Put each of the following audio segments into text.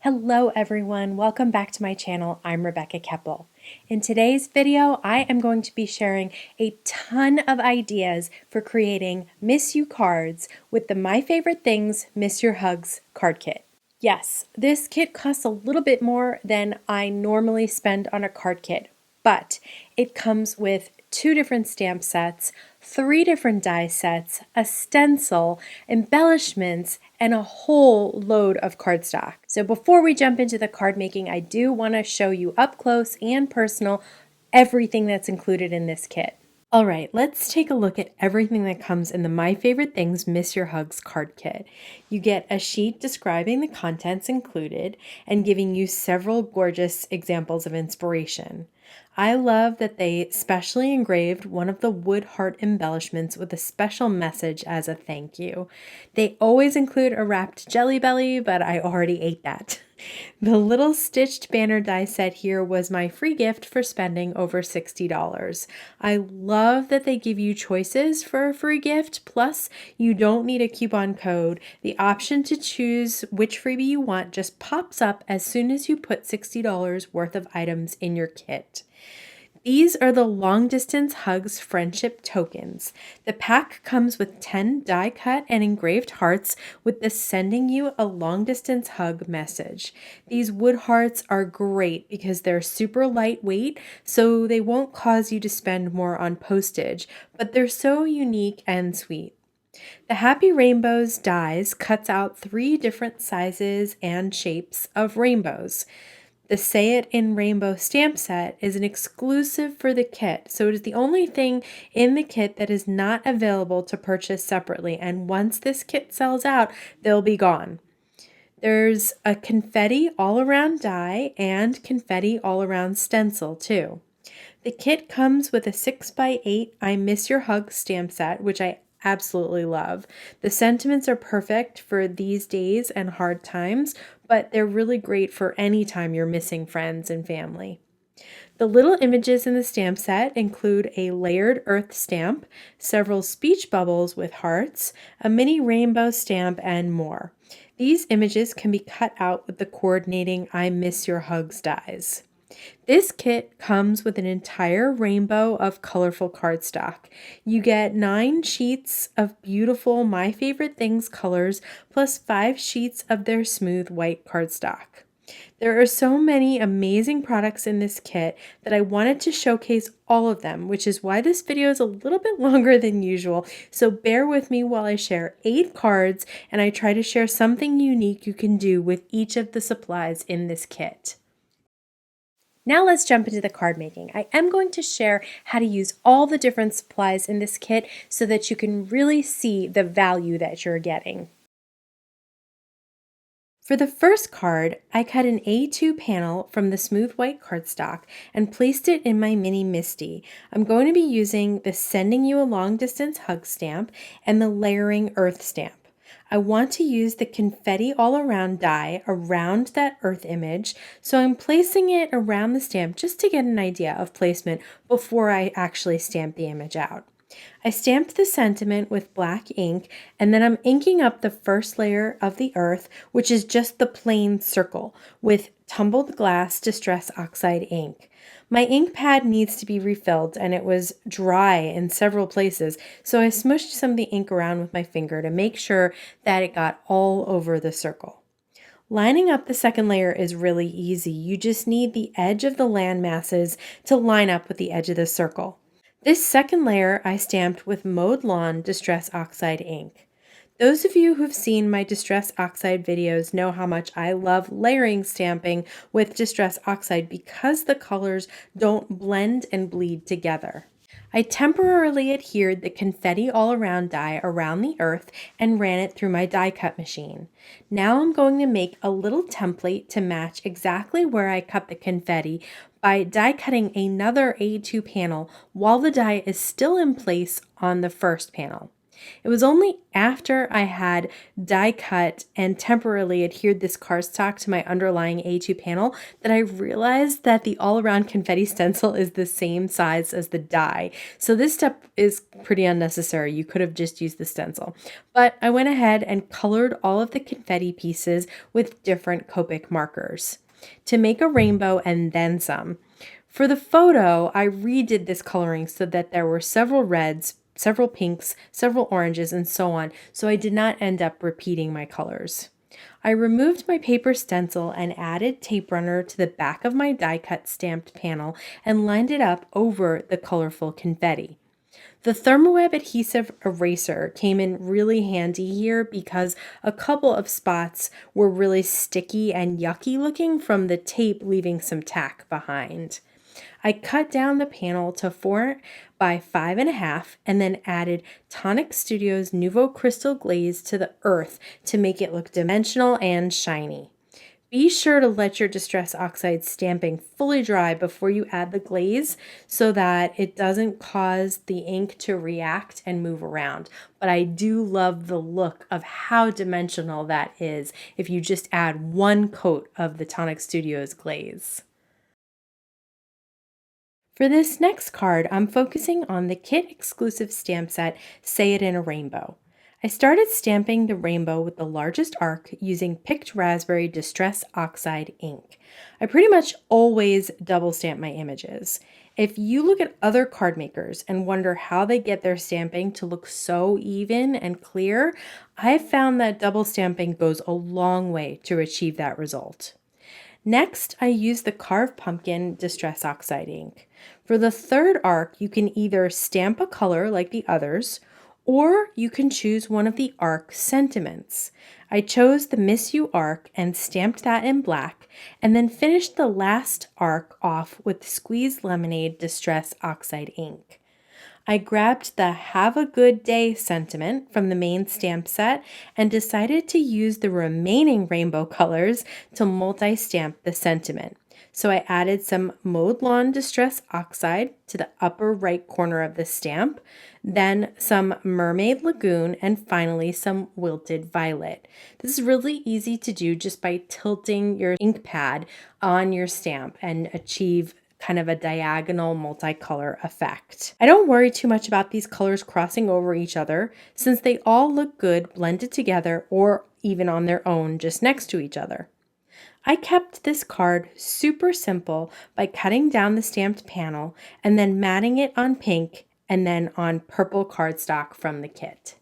Hello everyone, welcome back to my channel. I'm Rebecca Keppel. In today's video, I am going to be sharing a ton of ideas for creating Miss You cards with the My Favorite Things Miss Your Hugs card kit. Yes, this kit costs a little bit more than I normally spend on a card kit, but it comes with 2 different stamp sets, 3 different die sets, a stencil, embellishments, and a whole load of cardstock. So before we jump into the card making, I do want to show you up close and personal everything that's included in this kit. All right, let's take a look at everything that comes in the My Favorite Things Miss Your Hugs card kit. You get a sheet describing the contents included and giving you several gorgeous examples of inspiration. I love that they specially engraved one of the wood heart embellishments with a special message as a thank you. They always include a wrapped jelly belly, but I already ate that. The little stitched banner die set here was my free gift for spending over $60. I love that they give you choices for a free gift, plus you don't need a coupon code. The option to choose which freebie you want just pops up as soon as you put $60 worth of items in your kit. These are the Long Distance Hugs Friendship Tokens. The pack comes with 10 die-cut and engraved hearts with the sending you a long distance hug message. These wood hearts are great because they're super lightweight, so they won't cause you to spend more on postage, but they're so unique and sweet. The Happy Rainbows dies cuts out 3 different sizes and shapes of rainbows. The Say It in Rainbow stamp set is an exclusive for the kit, so it is the only thing in the kit that is not available to purchase separately, and once this kit sells out, they'll be gone. There's a Confetti all-around die and Confetti all-around stencil too. The kit comes with a 6x8 I Miss Your Hug stamp set, which I absolutely love. The sentiments are perfect for these days and hard times, but they're really great for any time you're missing friends and family. The little images in the stamp set include a layered earth stamp, several speech bubbles with hearts, a mini rainbow stamp, and more. These images can be cut out with the coordinating I Miss Your Hugs dies. This kit comes with an entire rainbow of colorful cardstock. You get 9 sheets of beautiful My Favorite Things colors plus 5 sheets of their smooth white cardstock. There are so many amazing products in this kit that I wanted to showcase all of them, which is why this video is a little bit longer than usual. So bear with me while I share 8 cards and I try to share something unique you can do with each of the supplies in this kit. Now let's jump into the card making. I am going to share how to use all the different supplies in this kit so that you can really see the value that you're getting. For the first card, I cut an A2 panel from the smooth white cardstock and placed it in my mini Misty. I'm going to be using the Sending You a Long Distance Hug stamp and the Layering Earth stamp. I want to use the Confetti all around die around that earth image, so I'm placing it around the stamp just to get an idea of placement before I actually stamp the image out. I stamped the sentiment with black ink, and then I'm inking up the first layer of the earth, which is just the plain circle, with tumbled glass Distress Oxide ink. My ink pad needs to be refilled, and it was dry in several places, so I smushed some of the ink around with my finger to make sure that it got all over the circle. Lining up the second layer is really easy. You just need the edge of the land masses to line up with the edge of the circle. This second layer I stamped with Mowed Lawn Distress Oxide ink. Those of you who've seen my Distress Oxide videos know how much I love layering stamping with Distress Oxide because the colors don't blend and bleed together. I temporarily adhered the Confetti all around die around the earth and ran it through my die cut machine. Now I'm going to make a little template to match exactly where I cut the confetti by die cutting another A2 panel while the die is still in place on the first panel. It was only after I had die cut and temporarily adhered this cardstock to my underlying A2 panel that I realized that the all-around confetti stencil is the same size as the die. So this step is pretty unnecessary. You could have just used the stencil. But I went ahead and colored all of the confetti pieces with different Copic markers to make a rainbow and then some. For the photo, I redid this coloring so that there were several reds, several pinks, several oranges, and so on, so I did not end up repeating my colors. I removed my paper stencil and added tape runner to the back of my die cut stamped panel and lined it up over the colorful confetti. The Thermoweb adhesive eraser came in really handy here because a couple of spots were really sticky and yucky looking from the tape leaving some tack behind. I cut down the panel to 4 by 5.5 and then added Tonic Studios Nuvo Crystal Glaze to the earth to make it look dimensional and shiny. Be sure to let your Distress Oxide stamping fully dry before you add the glaze so that it doesn't cause the ink to react and move around. But I do love the look of how dimensional that is if you just add one coat of the Tonic Studios glaze. For this next card, I'm focusing on the kit exclusive stamp set, Say It in a Rainbow. I started stamping the rainbow with the largest arc using Picked Raspberry Distress Oxide ink. I pretty much always double stamp my images. If you look at other card makers and wonder how they get their stamping to look so even and clear, I've found that double stamping goes a long way to achieve that result. Next, I use the Carved Pumpkin Distress Oxide ink. For the third arc, you can either stamp a color like the others, or you can choose one of the arc sentiments. I chose the Miss You arc and stamped that in black, and then finished the last arc off with Squeezed Lemonade Distress Oxide ink. I grabbed the Have a Good Day sentiment from the main stamp set and decided to use the remaining rainbow colors to multi-stamp the sentiment. So I added some Mowed Lawn Distress Oxide to the upper right corner of the stamp, then some Mermaid Lagoon, and finally some Wilted Violet. This is really easy to do just by tilting your ink pad on your stamp and achieve kind of a diagonal multicolor effect. I don't worry too much about these colors crossing over each other since they all look good blended together or even on their own just next to each other. I kept this card super simple by cutting down the stamped panel and then matting it on pink and then on purple cardstock from the kit.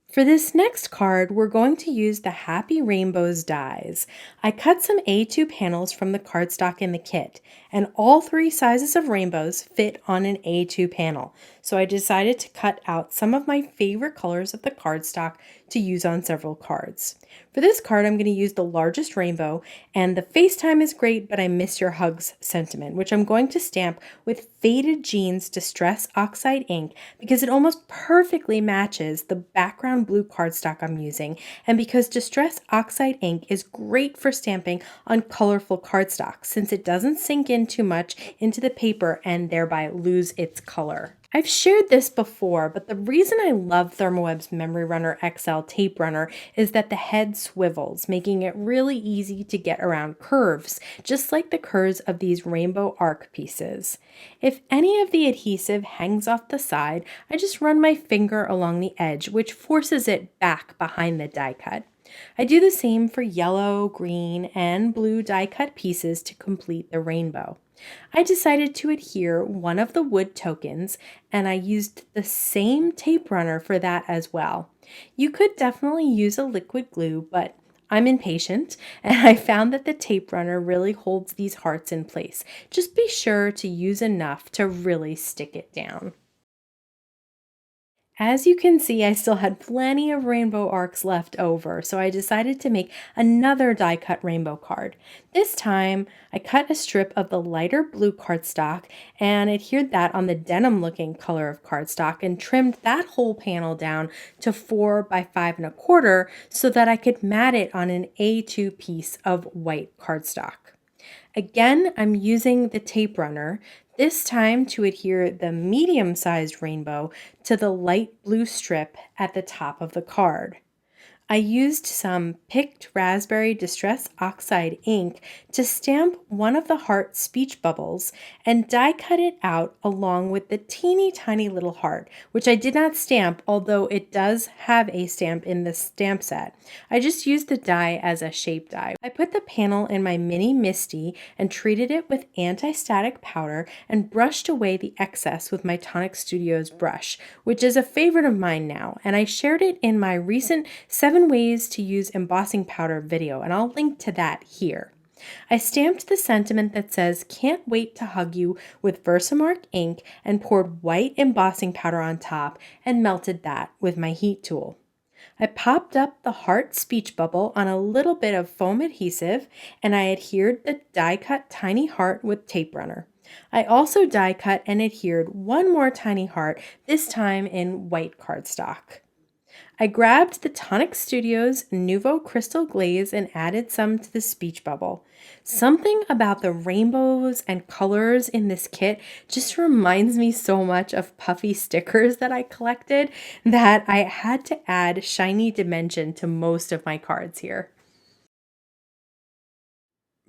For this next card, we're going to use the Happy Rainbows dies. I cut some A2 panels from the cardstock in the kit, and all 3 sizes of rainbows fit on an A2 panel. So I decided to cut out some of my favorite colors of the cardstock to use on several cards. For this card, I'm going to use the largest rainbow, and the FaceTime is great, but I miss your hugs sentiment, which I'm going to stamp with Faded Jeans Distress Oxide ink because it almost perfectly matches the background blue cardstock I'm using, and because Distress Oxide ink is great for stamping on colorful cardstock since it doesn't sink in too much into the paper and thereby lose its color. I've shared this before, but the reason I love Thermoweb's Memory Runner XL tape runner is that the head swivels, making it really easy to get around curves, just like the curves of these rainbow arc pieces. If any of the adhesive hangs off the side, I just run my finger along the edge, which forces it back behind the die cut. I do the same for yellow, green, and blue die cut pieces to complete the rainbow. I decided to adhere one of the wood tokens, and I used the same tape runner for that as well. You could definitely use a liquid glue, but I'm impatient, and I found that the tape runner really holds these hearts in place. Just be sure to use enough to really stick it down. As you can see, I still had plenty of rainbow arcs left over, so I decided to make another die cut rainbow card. This time, I cut a strip of the lighter blue cardstock and adhered that on the denim looking color of cardstock and trimmed that whole panel down to 4 by 5.25 so that I could mat it on an A2 piece of white cardstock. Again, I'm using the tape runner. this time to adhere the medium-sized rainbow to the light blue strip at the top of the card. I used some picked raspberry distress oxide ink to stamp one of the heart speech bubbles and die cut it out along with the teeny tiny little heart, which I did not stamp, although it does have a stamp in the stamp set. I just used the die as a shape die. I put the panel in my mini Misty and treated it with anti-static powder and brushed away the excess with my Tonic Studios brush, which is a favorite of mine now, and I shared it in my recent 7 ways to use embossing powder video, and I'll link to that here. I stamped the sentiment that says "Can't wait to hug you" with Versamark ink and poured white embossing powder on top and melted that with my heat tool. I popped up the heart speech bubble on a little bit of foam adhesive, and I adhered the die cut tiny heart with tape runner. I also die cut and adhered one more tiny heart, this time in white cardstock. I grabbed the Tonic Studios Nuvo Crystal Glaze and added some to the speech bubble. Something about the rainbows and colors in this kit just reminds me so much of puffy stickers that I collected that I had to add shiny dimension to most of my cards here.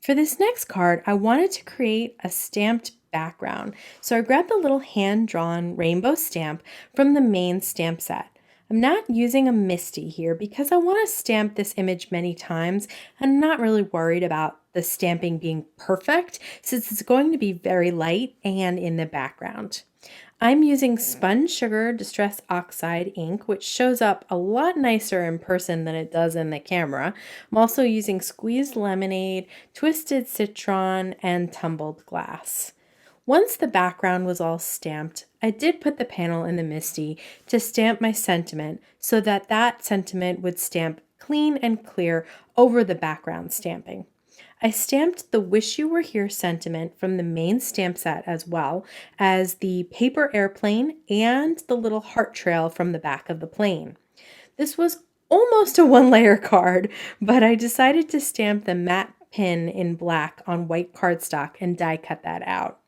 For this next card, I wanted to create a stamped background, so I grabbed the little hand-drawn rainbow stamp from the main stamp set. I'm not using a Misty here because I want to stamp this image many times. I'm not really worried about the stamping being perfect since it's going to be very light and in the background. I'm using Spun Sugar Distress Oxide ink, which shows up a lot nicer in person than it does in the camera. I'm also using Squeezed Lemonade, Twisted Citron, and Tumbled Glass. Once the background was all stamped, I did put the panel in the Misty to stamp my sentiment so that that sentiment would stamp clean and clear over the background stamping. I stamped the "Wish You Were Here" sentiment from the main stamp set as well as the paper airplane and the little heart trail from the back of the plane. This was almost a one-layer card, but I decided to stamp the matte pin in black on white cardstock and die cut that out.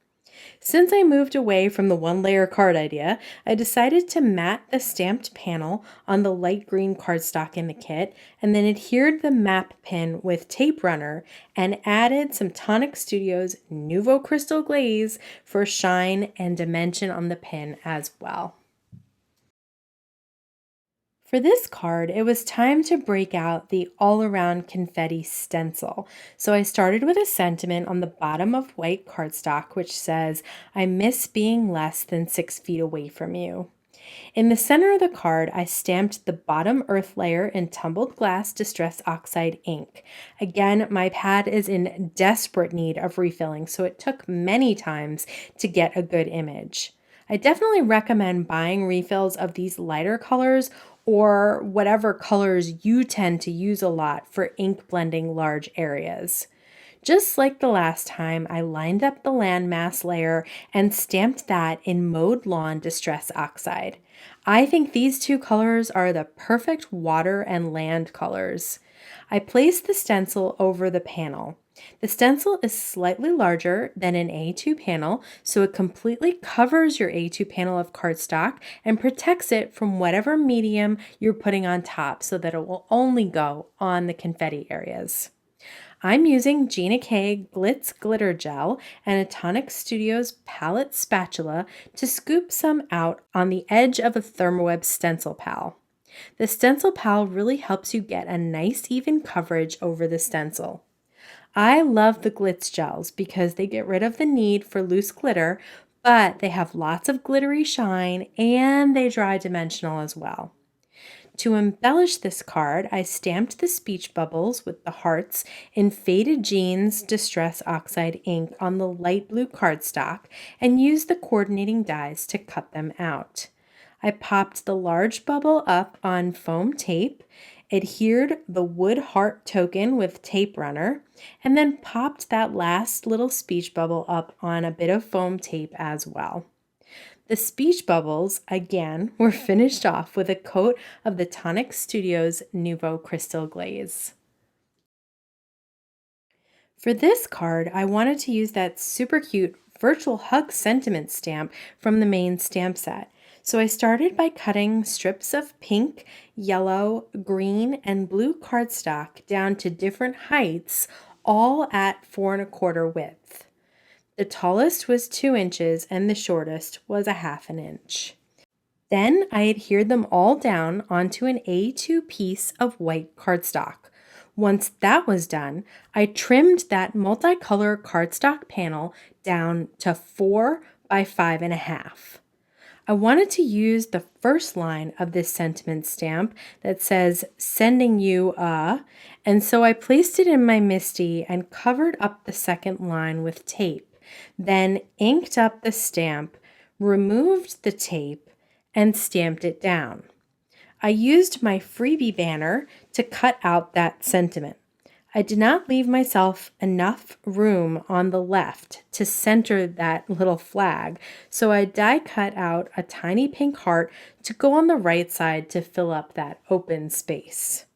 Since I moved away from the one-layer card idea, I decided to matte the stamped panel on the light green cardstock in the kit and then adhered the map pin with tape runner and added some Tonic Studios Nuvo Crystal Glaze for shine and dimension on the pin as well. For this card, it was time to break out the all-around confetti stencil. So I started with a sentiment on the bottom of white cardstock which says, "I miss being less than 6 feet away from you." In the center of the card, I stamped the bottom earth layer in Tumbled Glass Distress Oxide ink. Again, my pad is in desperate need of refilling, so it took many times to get a good image. I definitely recommend buying refills of these lighter colors or whatever colors you tend to use a lot for ink blending large areas. Just like the last time, I lined up the landmass layer and stamped that in Mowed Lawn Distress Oxide. I think these two colors are the perfect water and land colors. I placed the stencil over the panel. The stencil is slightly larger than an A2 panel, so it completely covers your A2 panel of cardstock and protects it from whatever medium you're putting on top so that it will only go on the confetti areas. I'm using Gina K Glitz Glitter Gel and a Tonic Studios palette spatula to scoop some out on the edge of a Thermoweb stencil pal. The stencil pal really helps you get a nice even coverage over the stencil. I love the Glitz gels because they get rid of the need for loose glitter, but they have lots of glittery shine and they dry dimensional as well. To embellish this card, I stamped the speech bubbles with the hearts in Faded Jeans Distress Oxide ink on the light blue cardstock and used the coordinating dies to cut them out. I popped the large bubble up on foam tape, adhered the wood heart token with tape runner, and then popped that last little speech bubble up on a bit of foam tape as well. The speech bubbles, again, were finished off with a coat of the Tonic Studios Nuvo Crystal Glaze. For this card, I wanted to use that super cute virtual hug sentiment stamp from the main stamp set. So I started by cutting strips of pink, yellow, green, and blue cardstock down to different heights, all at 4 1/4 width. The tallest was 2 inches and the shortest was a 1/2 inch. Then I adhered them all down onto an A2 piece of white cardstock. Once that was done, I trimmed that multicolor cardstock panel down to 4 by 5.5. I wanted to use the first line of this sentiment stamp that says, "Sending you a," and so I placed it in my MISTI and covered up the second line with tape, then inked up the stamp, removed the tape, and stamped it down. I used my freebie banner to cut out that sentiment. I did not leave myself enough room on the left to center that little flag, so I die cut out a tiny pink heart to go on the right side to fill up that open space.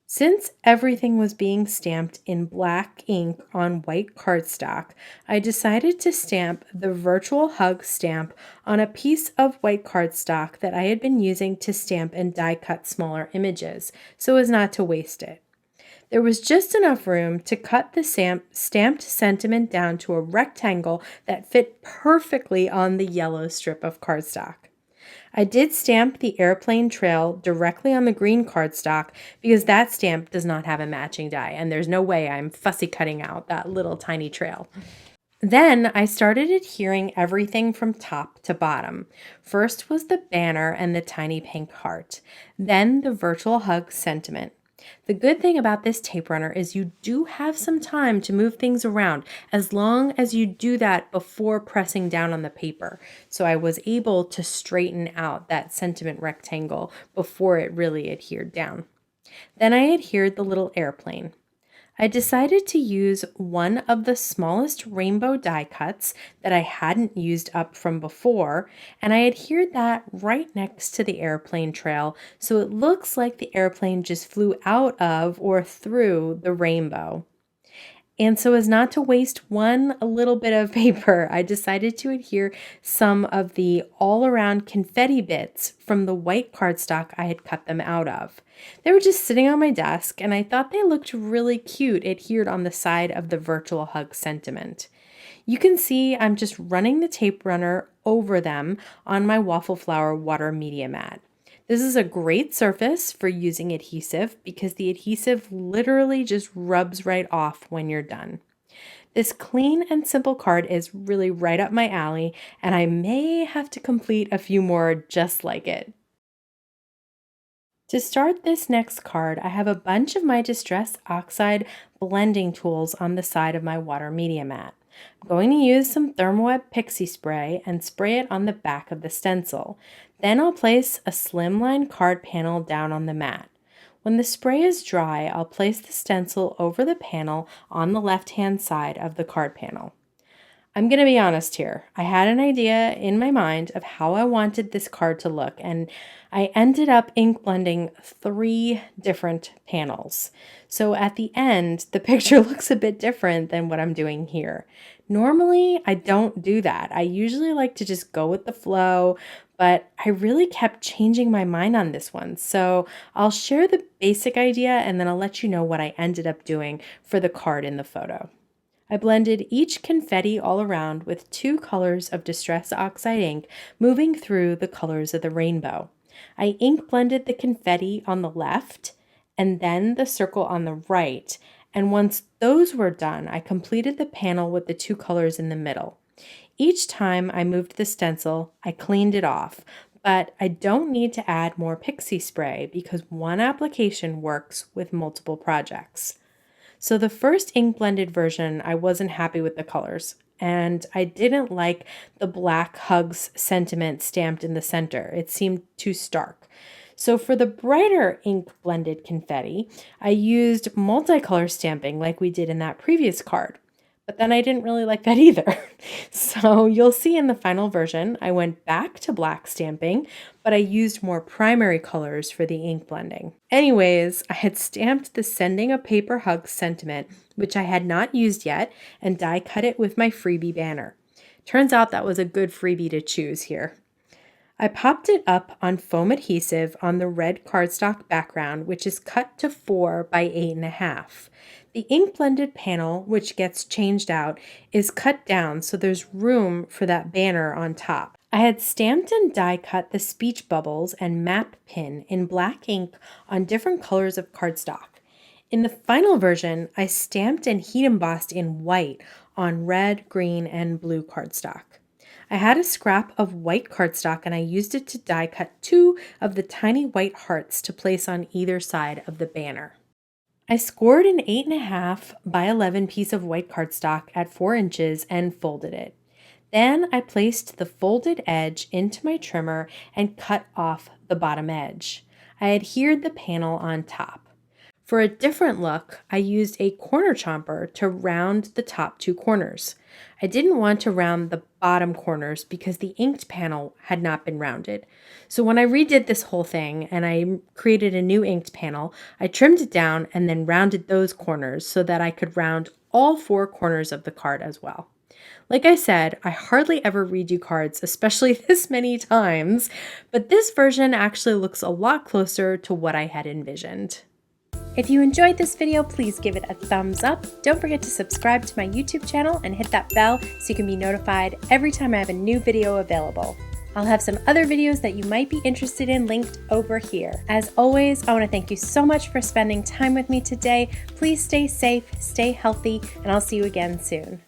Since everything was being stamped in black ink on white cardstock, I decided to stamp the virtual hug stamp on a piece of white cardstock that I had been using to stamp and die cut smaller images, so as not to waste it. There was just enough room to cut the stamped sentiment down to a rectangle that fit perfectly on the yellow strip of cardstock. I did stamp the airplane trail directly on the green cardstock because that stamp does not have a matching die, and there's no way I'm fussy cutting out that little tiny trail. Then I started adhering everything from top to bottom. First was the banner and the tiny pink heart, then the virtual hug sentiment. The good thing about this tape runner is you do have some time to move things around as long as you do that before pressing down on the paper. So I was able to straighten out that sentiment rectangle before it really adhered down. Then I adhered the little airplane. I decided to use one of the smallest rainbow die cuts that I hadn't used up from before, and I adhered that right next to the airplane trail so it looks like the airplane just flew out of or through the rainbow. And so as not to waste one little bit of paper, I decided to adhere some of the all-around confetti bits from the white cardstock I had cut them out of. They were just sitting on my desk, and I thought they looked really cute adhered on the side of the virtual hug sentiment. You can see I'm just running the tape runner over them on my waffle flower water media mat. This is a great surface for using adhesive because the adhesive literally just rubs right off when you're done. This clean and simple card is really right up my alley, and I may have to complete a few more just like it. To start this next card, I have a bunch of my Distress Oxide blending tools on the side of my water media mat. I'm going to use some Thermoweb Pixie Spray and spray it on the back of the stencil. Then I'll place a Slimline card panel down on the mat. When the spray is dry, I'll place the stencil over the panel on the left-hand side of the card panel. I'm going to be honest here. I had an idea in my mind of how I wanted this card to look, and I ended up ink blending 3 different panels. So at the end, the picture looks a bit different than what I'm doing here. Normally, I don't do that. I usually like to just go with the flow, but I really kept changing my mind on this one. So I'll share the basic idea and then I'll let you know what I ended up doing for the card in the photo. I blended each confetti all around with 2 colors of Distress Oxide ink moving through the colors of the rainbow. I ink blended the confetti on the left and then the circle on the right, and once those were done, I completed the panel with the 2 colors in the middle. Each time I moved the stencil, I cleaned it off, but I don't need to add more pixie spray because one application works with multiple projects. So the first ink blended version, I wasn't happy with the colors, and I didn't like the black hugs sentiment stamped in the center. It seemed too stark. So for the brighter ink blended confetti, I used multicolor stamping like we did in that previous card. But then I didn't really like that either. So you'll see in the final version, I went back to black stamping, but I used more primary colors for the ink blending. Anyways, I had stamped the Sending a Paper Hug sentiment, which I had not used yet, and die cut it with my freebie banner. Turns out that was a good freebie to choose here. I popped it up on foam adhesive on the red cardstock background, which is cut to 4 by 8.5. The ink blended panel, which gets changed out, is cut down so there's room for that banner on top. I had stamped and die cut the speech bubbles and map pin in black ink on different colors of cardstock. In the final version, I stamped and heat embossed in white on red, green, and blue cardstock. I had a scrap of white cardstock and I used it to die cut 2 of the tiny white hearts to place on either side of the banner. I scored an 8.5 by 11 piece of white cardstock at 4 inches and folded it. Then I placed the folded edge into my trimmer and cut off the bottom edge. I adhered the panel on top. For a different look, I used a corner chomper to round the top 2 corners. I didn't want to round the bottom corners because the inked panel had not been rounded. So when I redid this whole thing and I created a new inked panel, I trimmed it down and then rounded those corners so that I could round all 4 corners of the card as well. Like I said, I hardly ever redo cards, especially this many times, but this version actually looks a lot closer to what I had envisioned. If you enjoyed this video, please give it a thumbs up. Don't forget to subscribe to my YouTube channel and hit that bell so you can be notified every time I have a new video available. I'll have some other videos that you might be interested in linked over here. As always, I want to thank you so much for spending time with me today. Please stay safe, stay healthy, and I'll see you again soon.